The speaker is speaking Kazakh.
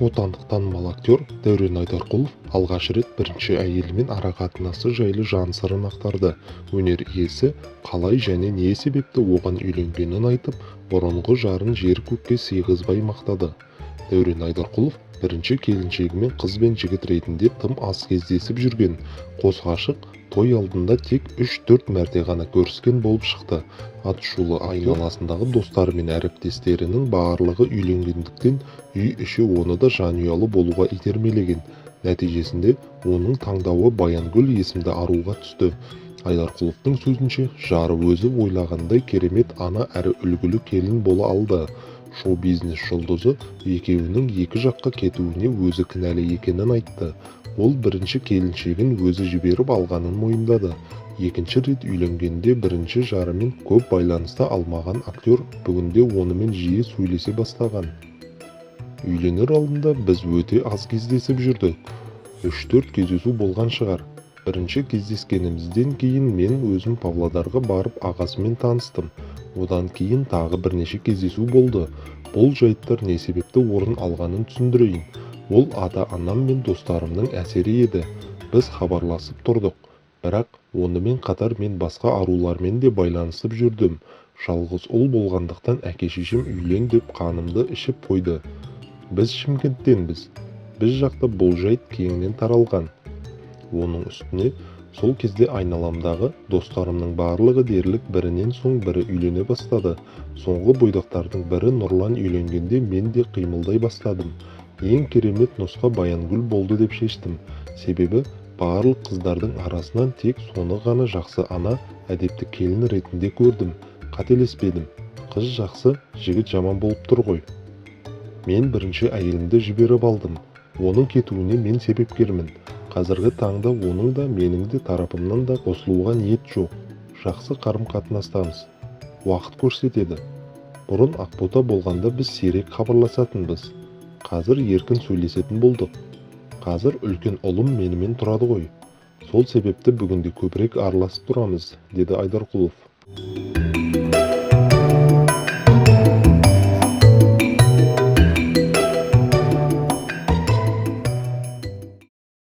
отандық танымал актер Дәурен Айдарқұлов алғаш рет бірінші әйелімен арақатынасы жайлы жан сырын ақтарды. Өнер иесі қалай және не себепті оған үйленгенін айтып, бұрынғы жарын жер-көкке сыйғызбай мақтады. Дәурен Айдарқұлов бірінші келіншегімен қыз бен жігіт ретінде тым аз кездесіп жүрген. Қос ғашық той алдында тек 3-4 мәрте ғана көріскен болып шықты. Атышулы айналасындағы достары мен әріптестерінің барлығы үйленгендіктен үй іші оны да жанұялы болуға итермелеген. Нәтижесінде оның таңдауы Баянгүл есімді аруға түсті. Айдарқұловтың сөзінше, жары өзі ойлағандай керемет ана әрі үлгілі келін бола алды. Шоу-бизнес жұлдызы екеуінің екі жаққа кетуіне өзі кінәлі екенін айтты. Ол бірінші келіншегін өзі жіберіп алғанын мойындады. Екінші рет үйленгенде бірінші жарымен көп байланыста алмаған актер бүгінде онымен жиі сөйлесе бастаған. Үйленер алдында біз өте аз кездесіп жүрдік. 3-4 кездесу болған шығар. Бірінші кездескенімізден кейін мен өзім Павлодарға барып ағасымен таныстым. Одан кейін тағы бірнеше кездесу болды. Бұл жайттар не себепті орын алғанын түсіндірейін. Ол ата-анам мен достарымның әсері еді. Біз хабарласып тұрдық. Бірақ онымен қатар мен басқа арулармен де байланысып жүрдім. Жалғыз ұл болғандықтан әке-шешем үйлен деп қанымды ішіп қойды. Біз Шымкенттенбіз. Біз жақта бұл жайт кеңінен таралған. Оның үстіне сол кезде айналамдағы достарымның барлығы дерлік бірінен соң бірі үйлене бастады. Соңғы бойдақтардың бірі Нұрлан үйленгенде мен де қимылдай бастадым. Ең керемет нұсқа Баянгүл болды деп шештім. Себебі барлық қыздардың арасынан тек соны ғана жақсы ана, әдепті келін ретінде көрдім. Қателеспедім. Қыз жақсы, жігіт жаман болып тұр ғой. Мен бірінші әйелімді жіберіп алдым. Оның кетуіне мен себепкермін. Қазіргі таңда оның да менің де тарапымнан да қосылуға ниет жоқ. Жақсы қарым-қатынастамыз. Уақыт көрсетеді. Бұрын Ақбота болғанда біз сирек хабарласатынбыз. Қазір еркін сөйлесетін болдық. Қазір үлкен ұлым менімен тұрады ғой. Сол себепті бүгінде көбірек араласып тұрамыз, деді Айдарқұлов.